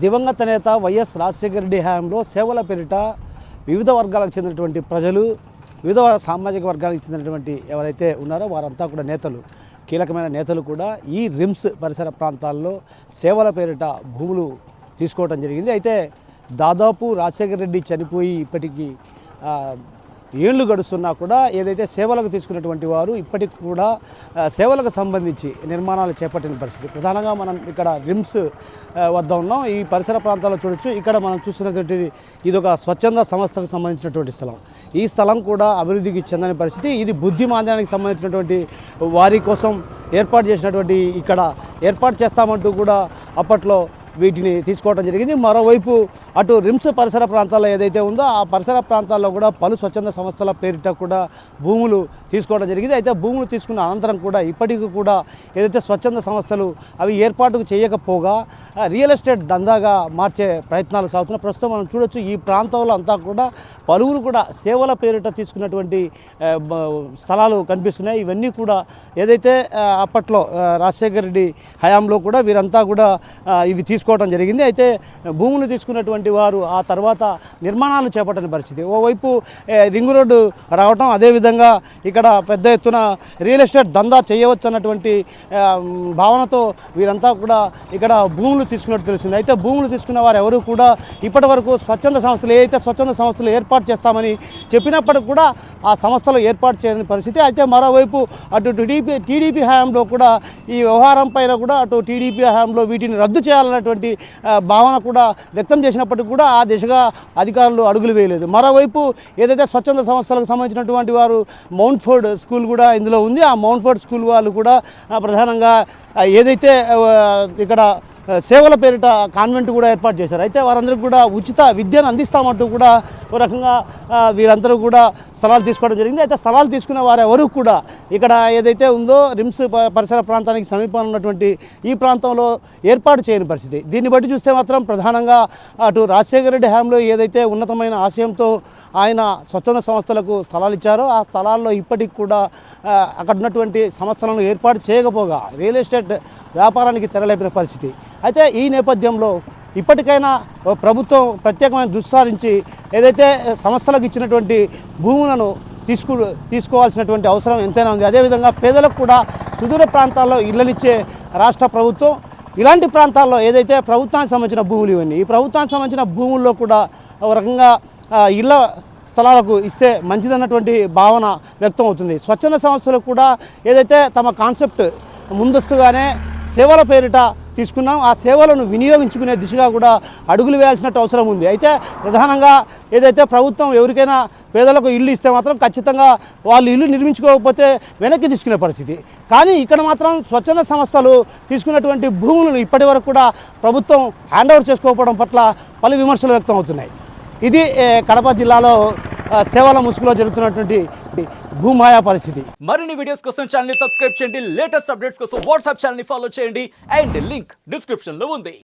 దివంగత నేత వైఎస్ రాజశేఖర రెడ్డి హయాంలో సేవల పేరిట వివిధ వర్గాలకు చెందినటువంటి ప్రజలు, వివిధ సామాజిక వర్గాలకు చెందినటువంటి ఎవరైతే ఉన్నారో వారంతా కూడా నేతలు, కీలకమైన నేతలు కూడా ఈ రిమ్స్ పరిసర ప్రాంతాల్లో సేవల పేరిట భూములు తీసుకోవడం జరిగింది. అయితే దాదాపు రాజశేఖర రెడ్డి చనిపోయి ఇప్పటికీ ఏళ్ళు గడుస్తున్నా కూడా ఏదైతే సేవలకు తీసుకున్నటువంటి వారు ఇప్పటికి కూడా సేవలకు సంబంధించి నిర్మాణాలు చేపట్టిన పరిస్థితి. ప్రధానంగా మనం ఇక్కడ రిమ్స్ వద్ద ఉన్నాం. ఈ పరిసర ప్రాంతాల్లో చూడొచ్చు. ఇక్కడ మనం చూస్తున్నటువంటిది ఇది ఒక స్వచ్ఛంద సంస్థకు సంబంధించినటువంటి స్థలం. ఈ స్థలం కూడా అభివృద్ధికి చెందని పరిస్థితి. ఇది బుద్ధి మాంద్యానికి సంబంధించినటువంటి వారి కోసం ఏర్పాటు చేసినటువంటి, ఇక్కడ ఏర్పాటు చేస్తామంటూ కూడా అప్పట్లో వీటిని తీసుకోవడం జరిగింది. మరోవైపు అటు రిమ్స్ పరిసర ప్రాంతాల్లో ఏదైతే ఉందో ఆ పరిసర ప్రాంతాల్లో కూడా పలు స్వచ్ఛంద సంస్థల పేరిట కూడా భూములు తీసుకోవడం జరిగింది. అయితే భూములు తీసుకున్న అనంతరం కూడా ఇప్పటికీ కూడా ఏదైతే స్వచ్ఛంద సంస్థలు అవి ఏర్పాటుకు చేయకపోగా రియల్ ఎస్టేట్ దందాగా మార్చే ప్రయత్నాలు సాగుతున్నాయి. ప్రస్తుతం మనం చూడొచ్చు, ఈ ప్రాంతంలో అంతా కూడా పలువురు కూడా సేవల పేరిట తీసుకున్నటువంటి స్థలాలు కనిపిస్తున్నాయి. ఇవన్నీ కూడా ఏదైతే అప్పట్లో రాజశేఖర రెడ్డి హయాంలో కూడా వీరంతా కూడా ఇవి తీసుకోవడం జరిగింది. అయితే భూములు తీసుకున్నటువంటి వారు ఆ తర్వాత నిర్మాణాలు చేపట్టని పరిస్థితి. ఓవైపు రింగ్ రోడ్డు రావటం, అదేవిధంగా ఇక్కడ పెద్ద ఎత్తున రియల్ ఎస్టేట్ దందా చేయవచ్చు అన్నటువంటి భావనతో వీరంతా కూడా ఇక్కడ భూములు తీసుకున్నట్టు తెలిసింది. అయితే భూములు తీసుకున్న వారు ఎవరు కూడా ఇప్పటి వరకు స్వచ్ఛంద సంస్థలు ఏదైతే స్వచ్ఛంద సంస్థలు ఏర్పాటు చేస్తామని చెప్పినప్పటికి కూడా ఆ సంస్థలు ఏర్పాటు చేయని పరిస్థితి. అయితే మరోవైపు అటు టీడీపీ హయాంలో కూడా ఈ వ్యవహారం పైన కూడా అటు టీడీపీ హయాంలో వీటిని రద్దు చేయాలన్నటువంటి భావన కూడా వ్యక్తం చేసినప్పటికీ కూడా ఆ దిశగా అధికారులు అడుగులు వేయలేదు. మరోవైపు ఏదైతే స్వచ్ఛంద సంస్థలకు సంబంధించినటువంటి వారు మౌంట్ఫోర్డ్ స్కూల్ కూడా ఇందులో ఉంది. ఆ మౌంట్ఫోర్డ్ స్కూల్ వాళ్ళు కూడా ప్రధానంగా ఏదైతే ఇక్కడ సేవల పేరిట కాన్వెంట్ కూడా ఏర్పాటు చేశారు. అయితే వారందరికీ కూడా ఉచిత విద్యను అందిస్తామంటూ కూడా ఒక రకంగా వీరందరూ కూడా స్థలాలు తీసుకోవడం జరిగింది. అయితే స్థలాలు తీసుకున్న వారు ఎవరు కూడా ఇక్కడ ఏదైతే ఉందో రిమ్స్ పరిసర ప్రాంతానికి సమీపంలో ఉన్నటువంటి ఈ ప్రాంతంలో ఏర్పాటు చేయని పరిస్థితి. దీన్ని బట్టి చూస్తే మాత్రం ప్రధానంగా అటు రాజశేఖర రెడ్డి హయాంలో ఏదైతే ఉన్నతమైన ఆశయంతో ఆయన స్వచ్ఛంద సంస్థలకు స్థలాలు ఇచ్చారో ఆ స్థలాల్లో ఇప్పటికి కూడా అక్కడ ఉన్నటువంటి సంస్థలను ఏర్పాటు చేయకపోగా రియల్ ఎస్టేట్ వ్యాపారానికి తెరలేపిన పరిస్థితి. అయితే ఈ నేపథ్యంలో ఇప్పటికైనా ప్రభుత్వం ప్రత్యేకమైన దృష్టి సారించి ఏదైతే సంస్థలకు ఇచ్చినటువంటి భూములను తీసుకోవాల్సినటువంటి అవసరం ఎంతైనా ఉంది. అదేవిధంగా పేదలకు కూడా సుదూర ప్రాంతాల్లో ఇళ్లనిచ్చే రాష్ట్ర ప్రభుత్వం ఇలాంటి ప్రాంతాల్లో ఏదైతే ప్రభుత్వానికి సంబంధించిన భూములు ఇవన్నీ ఈ ప్రభుత్వానికి సంబంధించిన భూముల్లో కూడా ఒక రకంగా ఇళ్ల స్థలాలకు ఇస్తే మంచిదన్నటువంటి భావన వ్యక్తం అవుతుంది. స్వచ్ఛంద సంస్థలకు కూడా ఏదైతే తమ కాన్సెప్ట్ ముందస్తుగానే సేవల పేరిట తీసుకున్నాం, ఆ సేవలను వినియోగించుకునే దిశగా కూడా అడుగులు వేయాల్సినట్టు అవసరం ఉంది. అయితే ప్రధానంగా ఏదైతే ప్రభుత్వం ఎవరికైనా పేదలకు ఇల్లు ఇస్తే మాత్రం ఖచ్చితంగా వాళ్ళు ఇల్లు నిర్మించుకోకపోతే వెనక్కి తీసుకునే పరిస్థితి. కానీ ఇక్కడ మాత్రం స్వచ్ఛంద సంస్థలు తీసుకున్నటువంటి భూములను ఇప్పటి వరకు కూడా ప్రభుత్వం హ్యాండ్ ఓవర్ చేసుకోకపోవడం పట్ల పలు విమర్శలు వ్యక్తం అవుతున్నాయి. ఇది కడప జిల్లాలో సేవల ముసుగులో జరుగుతున్నటువంటి భూమాయా పరిస్థితి. మరిన్ని వీడియోస్ కోసం ఛానల్ ని సబ్స్క్రైబ్ చేయండి. లేటెస్ట్ అప్డేట్స్ కోసం వాట్సాప్ ఛానల్ ని ఫాలో చేయండి. అండ్ లింక్ డిస్క్రిప్షన్ లో ఉంది.